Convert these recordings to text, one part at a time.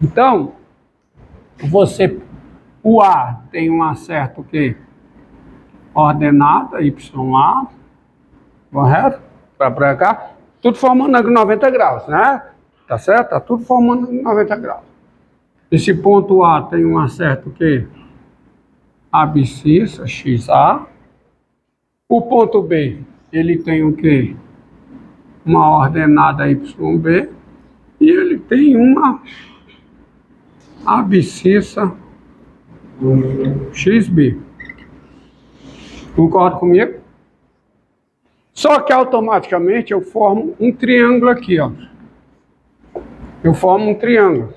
Então, o A tem uma certa o quê? Ordenada, YA, correto? Para cá, tudo formando ângulo 90 graus, né? Tá certo? Tá tudo formando ângulo 90 graus. Esse ponto A tem uma certa o quê? Abscissa, XA. O ponto B, ele tem o quê? Uma ordenada YB. E ele tem uma abscissa XB. Concorda comigo? Só que automaticamente eu formo um triângulo aqui, ó. Eu formo um triângulo.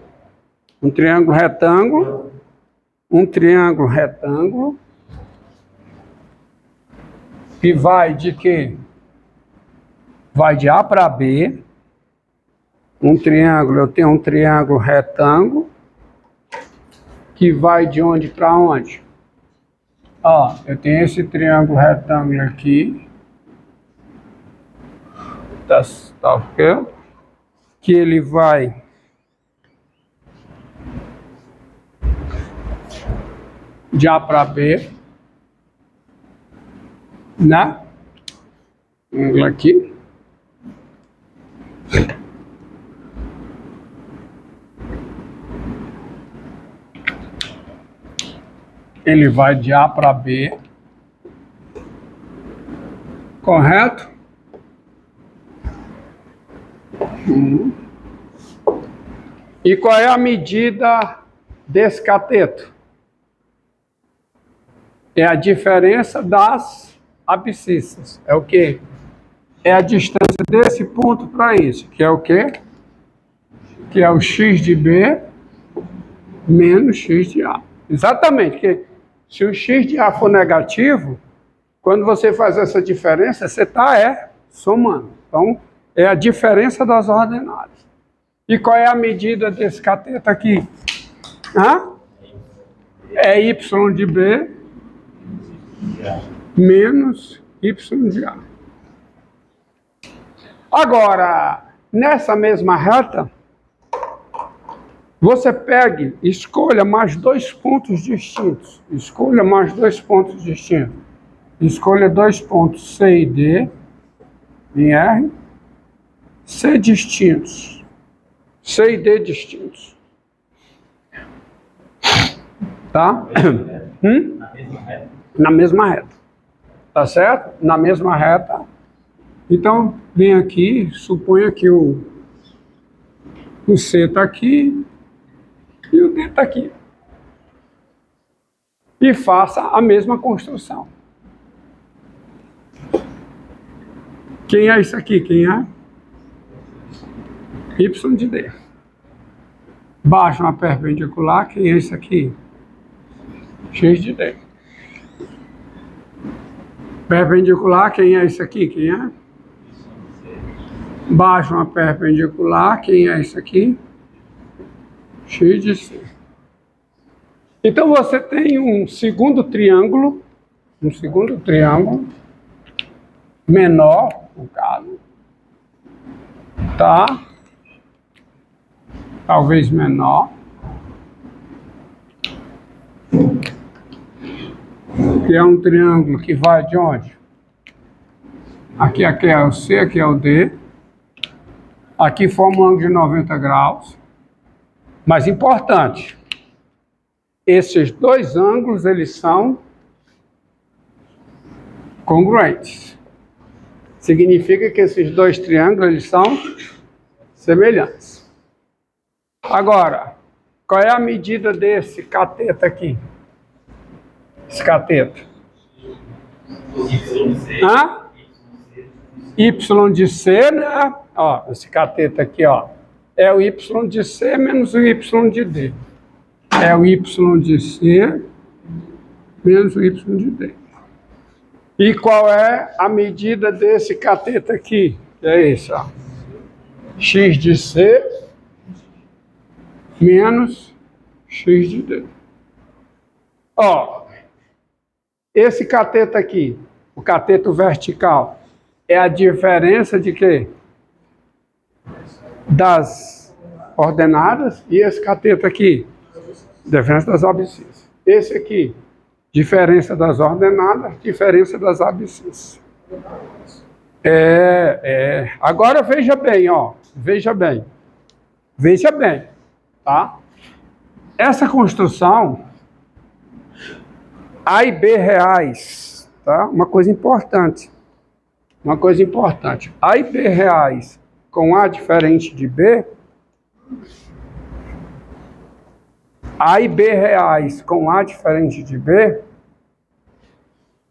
Um triângulo retângulo. Um triângulo retângulo. Que vai de quê? Vai de A para B. Um triângulo, eu tenho um triângulo retângulo. Que vai de onde para onde? Ó, eu tenho esse triângulo retângulo aqui. Tá ok? Que ele vai de A para B, né? Ângulo aqui. Ele vai de A para B, correto? E qual é a medida desse cateto? É a diferença das abscissas. É o quê? É a distância desse ponto para esse, que é o quê? Que é o x de B menos x de A. Exatamente, porque se o x de A for negativo, quando você faz essa diferença, você está somando. Então, é a diferença das ordenadas. E qual é a medida desse cateto aqui? Hã? É y de B menos y de A. Agora, nessa mesma reta, você pegue, escolha mais dois pontos distintos. Escolha mais dois pontos distintos. Escolha dois pontos C e D em R. C distintos. C e D distintos. Tá? Na mesma reta. Tá certo? Na mesma reta. Então, vem aqui, suponha que o C está aqui e o D está aqui. E faça a mesma construção. Quem é isso aqui? Quem é? Y de D. Baixa uma perpendicular. Quem é isso aqui? X de D. Perpendicular. Quem é isso aqui? Quem é? Baixa uma perpendicular. Quem é isso aqui? X de C. Então você tem um segundo triângulo. Um segundo triângulo. Menor, no caso. Tá? Talvez menor. Que é um triângulo que vai de onde? Aqui é o C, aqui é o D. Aqui forma um ângulo de 90 graus. Mas importante, esses dois ângulos, eles são congruentes. Significa que esses dois triângulos, eles são semelhantes. Agora, qual é a medida desse cateto aqui? Esse cateto? Hã? Y de C, né? Ó, esse cateto aqui, ó. É o Y de C menos o Y de D. É o Y de C menos o Y de D. E qual é a medida desse cateto aqui? Que é esse, ó. X de C menos X de D. Ó, esse cateto aqui, o cateto vertical, é a diferença de quê? Das ordenadas, e esse cateto aqui, diferença das abscissas. Esse aqui, diferença das ordenadas, diferença das abscissas. Agora veja bem, ó, veja bem, tá? Essa construção, A e B reais, tá? Uma coisa importante, A e B reais com A diferente de B, A e B reais com A diferente de B,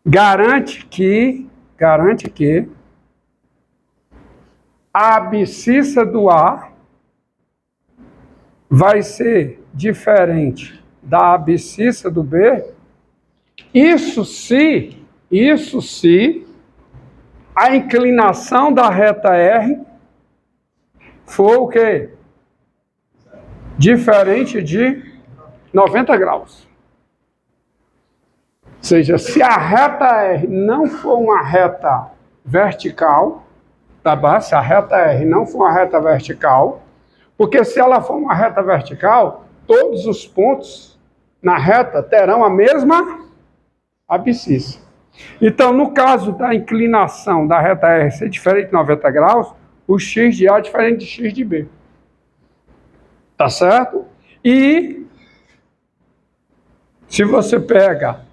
garante que a abscissa do A vai ser diferente da abscissa do B, isso se a inclinação da reta R for o quê? Diferente de 90 graus. Ou seja, se a reta R não for uma reta vertical, tá bom? Se a reta R não for uma reta vertical, porque se ela for uma reta vertical, todos os pontos na reta terão a mesma abscissa. Então, no caso da inclinação da reta R ser diferente de 90 graus, o x de A é diferente de x de B. Tá certo? E se você pega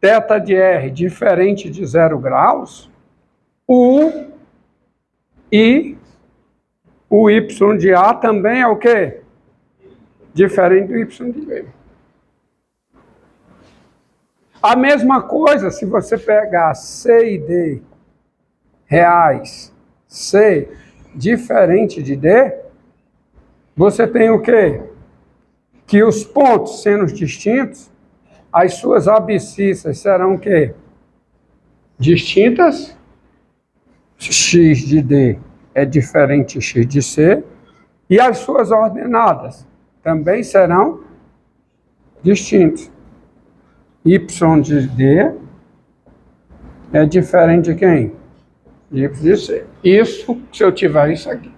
θ de R diferente de 0 graus, o y de A também é o quê? Diferente do y de B. A mesma coisa se você pegar C e D reais, C diferente de D, você tem o quê? Que os pontos sendo distintos, as suas abscissas serão o quê? Distintas. X de D é diferente de x de C, e as suas ordenadas também serão distintas. Y de D é diferente de quem? De Y de C. Isso, se eu tiver isso aqui.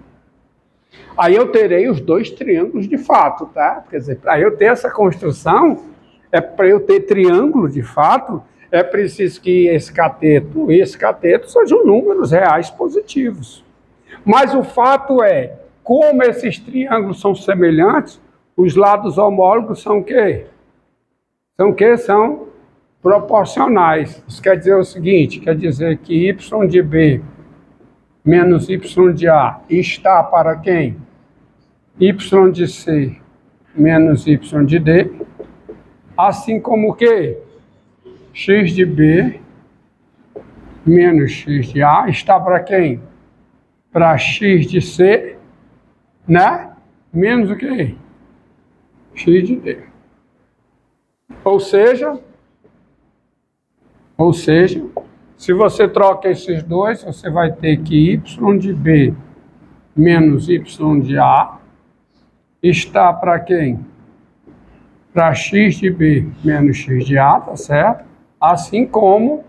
Aí eu terei os dois triângulos de fato, tá? Quer dizer, para eu ter essa construção, para eu ter triângulo de fato, é preciso que esse cateto e esse cateto sejam números reais positivos. Mas o fato é, como esses triângulos são semelhantes, os lados homólogos são o quê? São o quê? São proporcionais. Isso quer dizer o seguinte, quer dizer que y de B menos y de A está para quem? Y de C menos y de D, assim como o quê? X de B menos x de A está para quem? Para x de C, né? Menos o quê? X de D. Ou seja, se você troca esses dois, você vai ter que y de B menos y de A está para quem? Para x de B menos x de A, tá certo? Assim como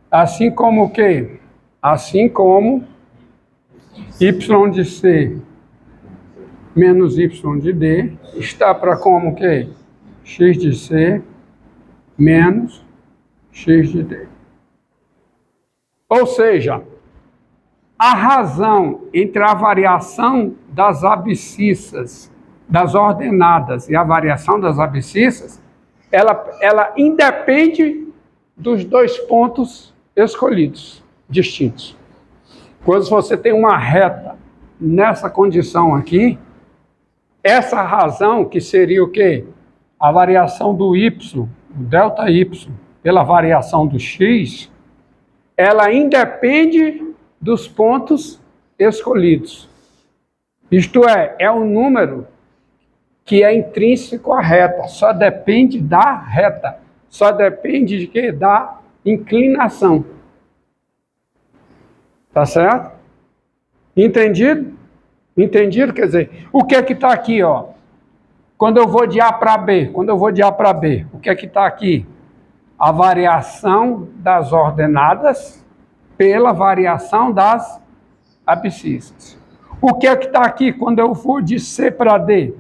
o quê? Assim como y de C menos y de D está para como o quê? X de C menos x de D. Ou seja, a razão entre a variação das abscissas, das ordenadas e a variação das abscissas, ela independe dos dois pontos escolhidos, distintos. Quando você tem uma reta nessa condição aqui, essa razão, que seria o quê? A variação do y, o ΔY, pela variação do x, ela independe dos pontos escolhidos. Isto é um número que é intrínseco à reta, só depende da reta, só depende de quê? Da inclinação. Tá certo? Entendido? Entendido? Quer dizer, o que é que está aqui, ó? Quando eu vou de A para B, o que é que está aqui? A variação das ordenadas pela variação das abscissas. O que é que está aqui quando eu for de C para D?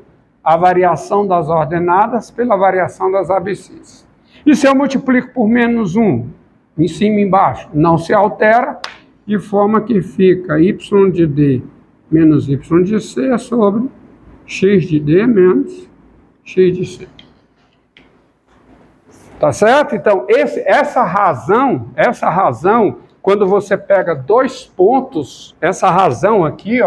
A variação das ordenadas pela variação das abscissas. E se eu multiplico por menos 1, em cima e embaixo, não se altera, de forma que fica y de D menos y de C sobre x de D menos x de C. Tá certo? Então, essa razão, quando você pega dois pontos, essa razão aqui,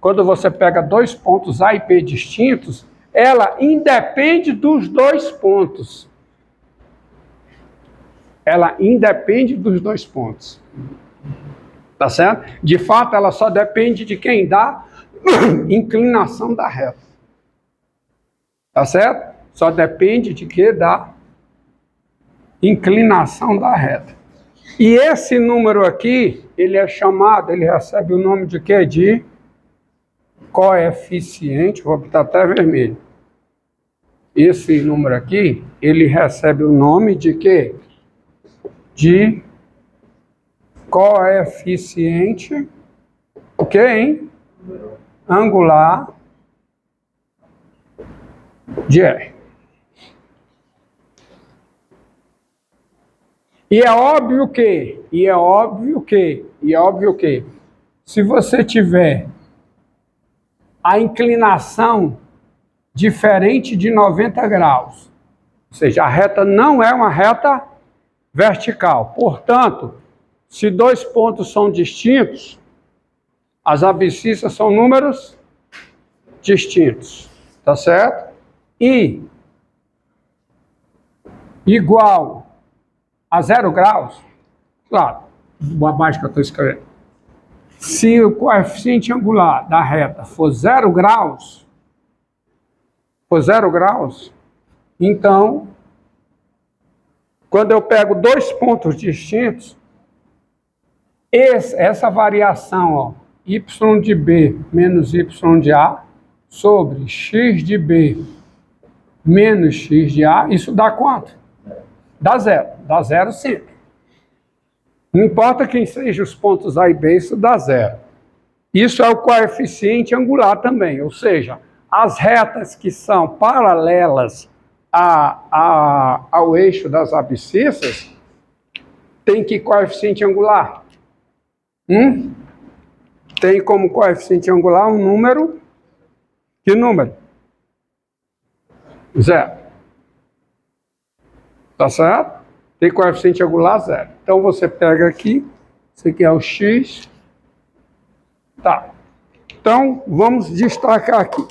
quando você pega dois pontos A e B distintos, ela independe dos dois pontos. Ela independe dos dois pontos. Tá certo? De fato, ela só depende de quem dá inclinação da reta. Tá certo? Só depende de que dá inclinação da reta. E esse número aqui, ele é chamado, ele recebe o nome de quê? De coeficiente, vou botar até vermelho. Esse número aqui, ele recebe o nome de quê? De coeficiente, o que, hein? Angular de R. E é óbvio que, se você tiver a inclinação diferente de 90 graus, ou seja, a reta não é uma reta vertical. Portanto, se dois pontos são distintos, as abscissas são números distintos, tá certo? E igual a 0 graus, claro, abaixo que eu estou escrevendo. Se o coeficiente angular da reta for 0 graus, então, quando eu pego dois pontos distintos, essa variação, y de B menos y de A, sobre x de B menos x de A, isso dá quanto? Dá zero sempre. Não importa quem sejam os pontos A e B, isso dá zero. Isso é o coeficiente angular também, ou seja, as retas que são paralelas ao eixo das abscissas tem que coeficiente angular? Tem como coeficiente angular um número. Que número? Zero. Tá certo? Tem coeficiente angular zero. Então você pega aqui, isso aqui é o x. Tá. Então vamos destacar aqui.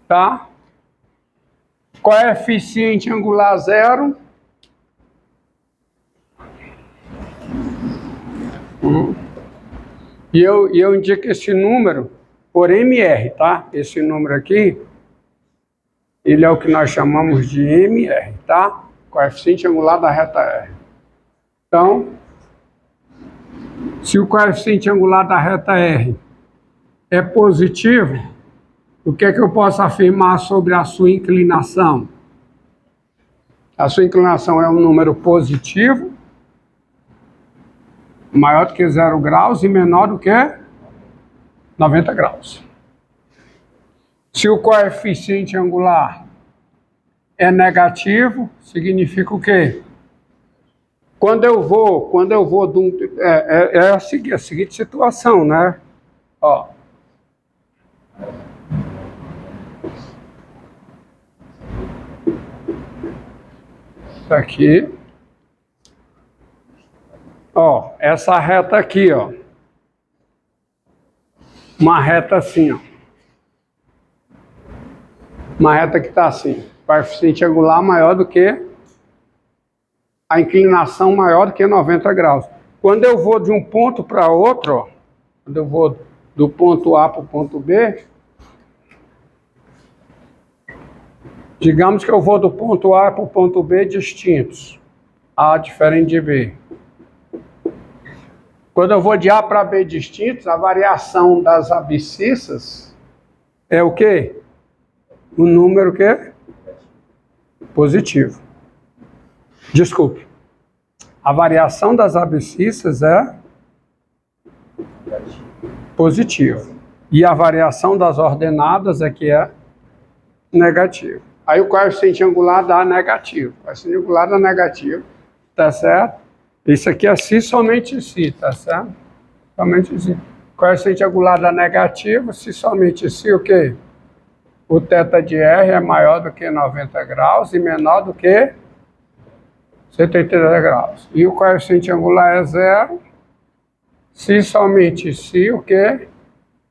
Tá? Coeficiente angular zero. E eu indico esse número por MR, tá? Esse número aqui, ele é o que nós chamamos de MR, tá? Coeficiente angular da reta R. Então, se o coeficiente angular da reta R é positivo, o que é que eu posso afirmar sobre a sua inclinação? A sua inclinação é um número positivo, maior do que 0 graus e menor do que 90 graus. Se o coeficiente angular é negativo, significa o quê? Quando eu vou a seguinte situação, né? Ó. Isso aqui. Ó, essa reta aqui, ó. Uma reta assim, ó. Uma reta que está assim. Coeficiente angular maior do que a inclinação maior do que 90 graus. Quando eu vou de um ponto para outro, ó, quando eu vou do ponto A para o ponto B, digamos que eu vou do ponto A para o ponto B distintos. A diferente de B. Quando eu vou de A para B distintos, a variação das abscissas é o quê? O número o quê? Positivo. Desculpe. A variação das abscissas é positivo. E a variação das ordenadas é que é negativo. Aí o coeficiente angular dá negativo. O coeficiente angular dá negativo. Tá certo? Isso aqui é si, somente si, tá certo? Somente si. O coeficiente angular dá negativo, se somente si, o quê? O θ de R é maior do que 90 graus e menor do que 180 graus. E o coeficiente angular é zero, se somente se o quê?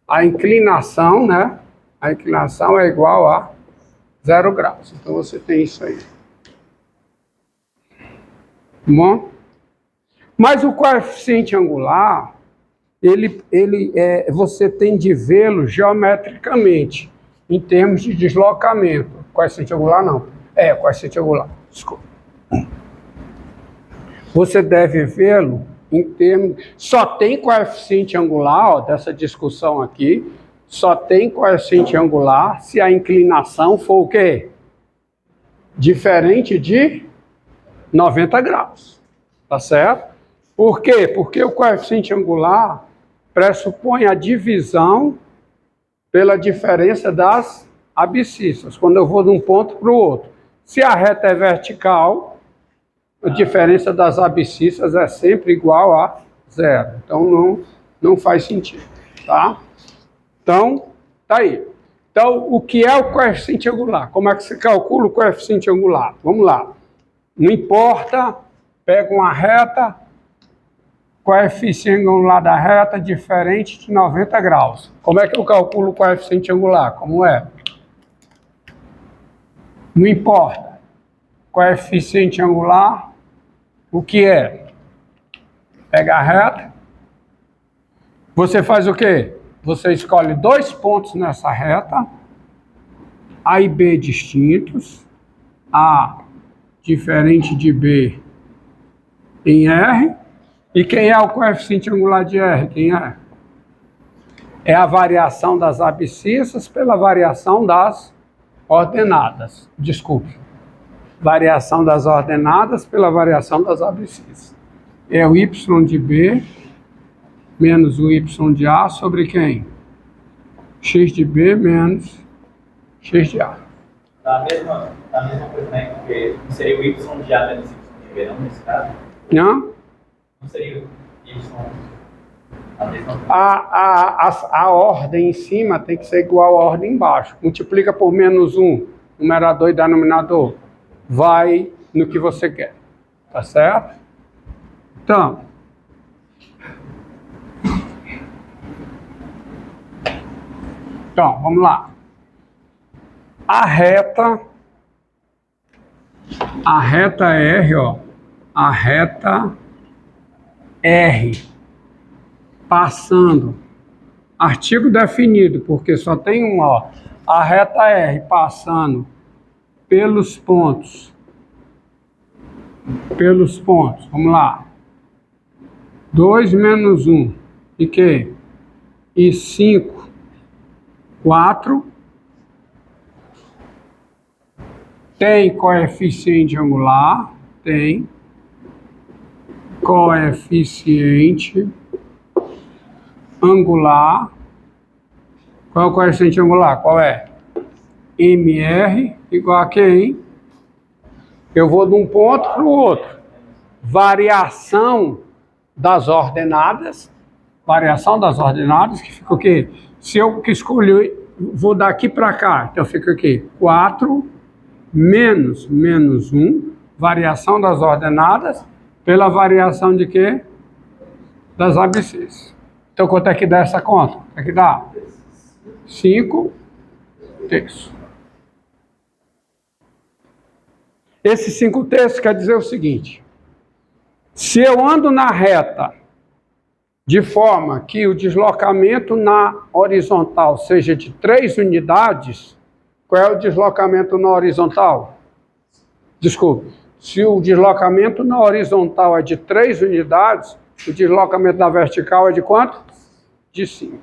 A inclinação, né? A inclinação é igual a 0 graus. Então você tem isso aí. Bom? Mas o coeficiente angular, você tem de vê-lo geometricamente, em termos de deslocamento. Coeficiente angular não. Coeficiente angular. Desculpa. Você deve vê-lo em termos... Só tem coeficiente angular, ó, dessa discussão aqui, só tem coeficiente angular se a inclinação for o quê? Diferente de 90 graus. Tá certo? Por quê? Porque o coeficiente angular pressupõe a divisão pela diferença das abscissas, quando eu vou de um ponto para o outro. Se a reta é vertical, a diferença das abscissas é sempre igual a zero. Então não faz sentido, tá? Então, tá aí. Então, o que é o coeficiente angular? Como é que se calcula o coeficiente angular? Vamos lá. Não importa, pega uma reta, coeficiente angular da reta diferente de 90 graus. Como é que eu calculo o coeficiente angular? Como é? Não importa. Coeficiente angular, o que é? Pega a reta. Você faz o quê? Você escolhe dois pontos nessa reta, A e B distintos, A diferente de B em R. E quem é o coeficiente angular de R? Quem é? É a variação das abscissas pela variação das ordenadas. Desculpe. Variação das ordenadas pela variação das abscissas. É o y de B menos o y de A sobre quem? X de B menos x de A. Da mesma coisa, né? Porque não seria o y de A menos y de B, não, nesse caso? Não? Não seria o y a mesma coisa? A ordem em cima tem que ser igual à ordem embaixo. Multiplica por menos 1, numerador e denominador. Vai no que você quer. Tá certo? Então, vamos lá. A reta R, ó. A reta R passando. Artigo definido, porque só tem um, ó. A reta R passando pelos pontos. Vamos lá. 2 menos 1. E que? E 5. 4. Tem coeficiente angular? Tem. Coeficiente angular. Qual é o coeficiente angular? Qual é? MR igual a quem? Eu vou de um ponto para o outro. Variação das ordenadas. Variação das ordenadas, que fica o quê? Se eu que escolhi, vou daqui para cá. Então fica aqui. 4 menos 1. Variação das ordenadas pela variação de quê? Das abscissas. Então quanto é que dá essa conta? Quanto é que dá? 5 terços. Esse 5 terços quer dizer o seguinte: se eu ando na reta de forma que o deslocamento na horizontal seja de 3 unidades, qual é o deslocamento na horizontal? Desculpe, se o deslocamento na horizontal é de 3 unidades, O deslocamento da vertical é de quanto? De 5.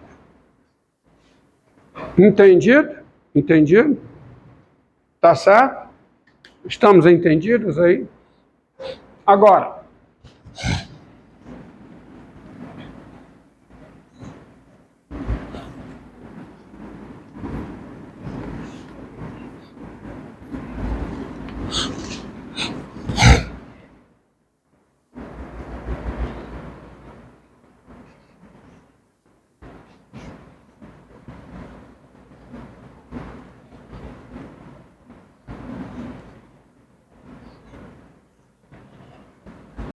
Entendido? Entendido? Tá certo? Estamos entendidos aí? Agora,